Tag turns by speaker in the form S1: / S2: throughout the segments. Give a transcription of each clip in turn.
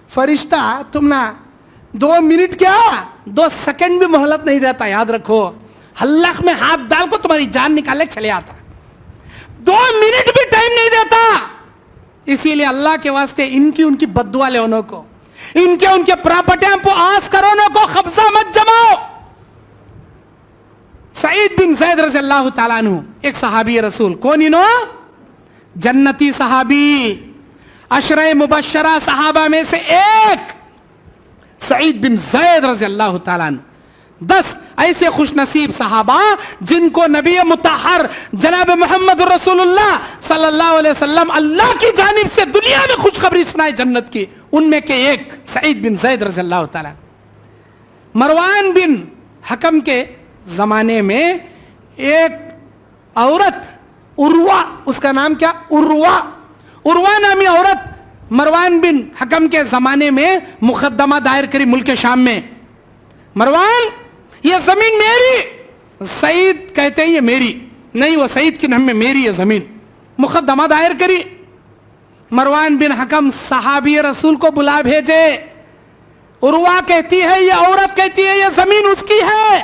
S1: فرشتہ تم نا 2 منٹ کیا 2 سیکنڈ بھی مہلت نہیں دیتا. یاد رکھو, حلق میں ہاتھ ڈال کو تمہاری جان نکالے چلے آتا. 2 منٹ بھی ٹائم نہیں دیتا. اسی لیے اللہ کے واسطے ان کی بد دعا لے انہوں کو, ان کے پراپرٹیاں پہ آس کرونوں کو قبضہ مت جماؤ. سعید بن زید رضی اللہ تعالیٰ عنہ ایک صحابی رسول. کون انہوں؟ جنتی صحابی, عشرہ مبشرہ صحابہ میں سے ایک سعید بن زید رضی اللہ تعالیٰ عنہ. 10 ایسے خوش نصیب صحابہ جن کو نبی مطہر جناب محمد رسول اللہ صلی اللہ علیہ وسلم اللہ کی جانب سے دنیا میں خوشخبری سنائے جنت کی. ان میں کے ایک سعید بن زید رضی اللہ تعالیٰ. مروان بن حکم کے زمانے میں ایک عورت عروہ, اس کا نام کیا؟ عروہ نامی عورت مروان بن حکم کے زمانے میں مقدمہ دائر کری ملک شام میں. مروان, یہ زمین میری. سعید کہتے ہیں یہ میری نہیں, وہ سعید کے نام میں میری یہ زمین. مقدمہ دائر کری. مروان بن حکم صحابی رسول کو بلا بھیجے. عروہ کہتی ہے, یہ عورت کہتی ہے یہ زمین اس کی ہے.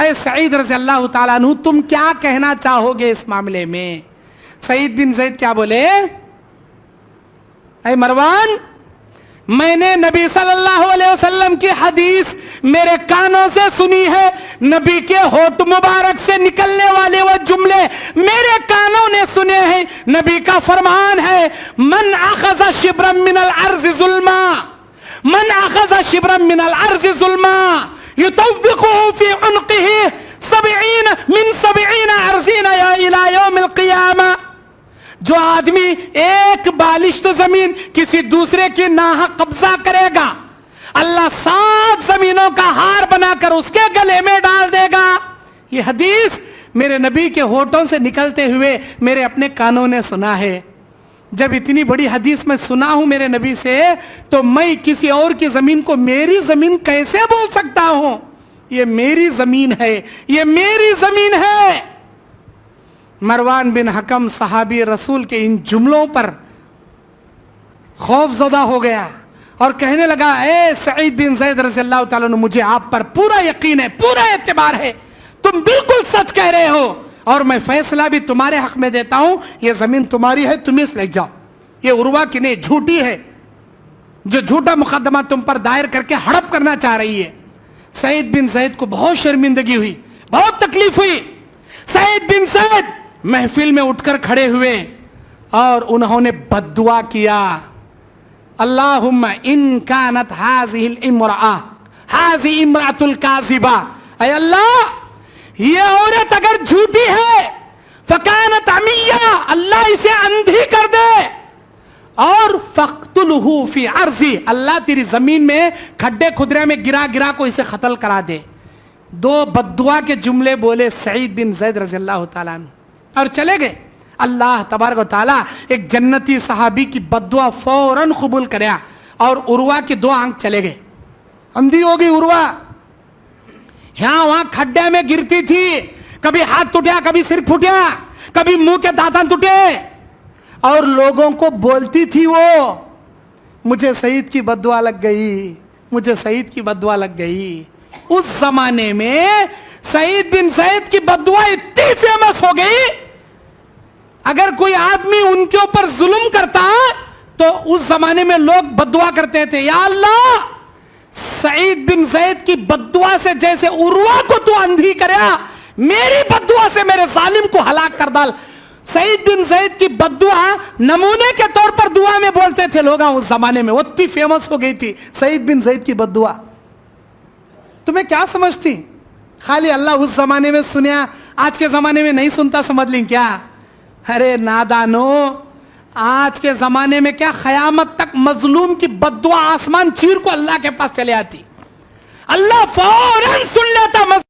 S1: اے سعید رضی اللہ تعالیٰ عنہ, تم کیا کہنا چاہو گے اس معاملے میں؟ سعید بن زید کیا بولے؟ اے مروان, میں نے نبی صلی اللہ علیہ وسلم کی حدیث میرے کانوں سے سنی ہے. نبی کے ہونٹ مبارک سے نکلنے والے وہ جملے میرے کانوں نے سنے ہیں. نبی کا فرمان ہے, من اخذ شبرا من الارض ظلما, من اخذ شبرا من الارض ظلما يطوقه في عنقه 70 من 70 ارضین الى یوم القیامہ. جو آدمی ایک بالشت زمین کسی دوسرے کی ناحق قبضہ کرے گا, اللہ 7 زمینوں کا ہار بنا کر اس کے گلے میں ڈال دے گا. یہ حدیث میرے نبی کے ہونٹوں سے نکلتے ہوئے میرے اپنے کانوں نے سنا ہے. جب اتنی بڑی حدیث میں سنا ہوں میرے نبی سے, تو میں کسی اور کی زمین کو میری زمین کیسے بول سکتا ہوں؟ یہ میری زمین ہے, یہ میری زمین ہے. مروان بن حکم صحابی رسول کے ان جملوں پر خوف زدہ ہو گیا اور کہنے لگا, اے سعید بن زید رضی اللہ تعالیٰ عنہ, مجھے آپ پر پورا یقین ہے, پورا اعتبار ہے, تم بالکل سچ کہہ رہے ہو, اور میں فیصلہ بھی تمہارے حق میں دیتا ہوں. یہ زمین تمہاری ہے, تم اس لے جاؤ. یہ عروہ کی نہیں, جھوٹی ہے, جو جھوٹا مقدمہ تم پر دائر کر کے ہڑپ کرنا چاہ رہی ہے. سعید بن زید کو بہت شرمندگی ہوئی, بہت تکلیف ہوئی. سعید بن زید محفل میں اٹھ کر کھڑے ہوئے اور انہوں نے بد دعا کیا, اللہم ان کانت ہذہ الامرأة ہذہ امرأة الکاذبہ, اے اللہ یہ عورت اگر جھوٹی ہے, فکانت عمیہ, اللہ اسے اندھی کر دے, اور فقتلہ فی عرضی, اللہ تیری زمین میں کھڈے کھدرے میں گرا گرا کو اسے قتل کرا دے. 2 بد دعا کے جملے بولے سعید بن زید رضی اللہ تعالیٰ عنہ اور چلے گئے. اللہ تبارک و تعالیٰ ایک جنتی صحابی کی بد دعا فوراً قبول کریا اور عروہ کی 2 آنکھ چلے گئے. اندھی ہو گئی عروہ, یہاں وہاں کھڈے میں گرتی تھی, کبھی ہاتھ ٹوٹیا, کبھی سر پھوٹیا, کبھی منہ کے دانت ٹوٹے, اور لوگوں کو بولتی تھی وہ, مجھے سعید کی بد دعا لگ گئی, مجھے سعید کی بد دعا لگ گئی. اس زمانے میں سعید بن زید کی بد دعا اتنی فیمس ہو گئی, اگر کوئی آدمی ان کے اوپر ظلم کرتا تو اس زمانے میں لوگ بد دعا کرتے تھے, یا اللہ سعید بن زید کی بد دعا سے جیسے عروہ کو تو اندھی کریا, میری بد دعا سے میرے ظالم کو ہلاک کر ڈال. سعید بن زید کی بد دعا نمونے کے طور پر دعا میں بولتے تھے لوگ اس زمانے میں, وہ اتنی فیمس ہو گئی تھی سعید بن زید کی بد دعا. تمہیں کیا سمجھتی خالی اللہ اس زمانے میں سنیا, آج کے زمانے میں نہیں سنتا سمجھ لیں کیا؟ ارے نادانو, آج کے زمانے میں کیا قیامت تک مظلوم کی بد دعا آسمان چیر کو اللہ کے پاس چلے آتی, اللہ فوراً سن لیتا.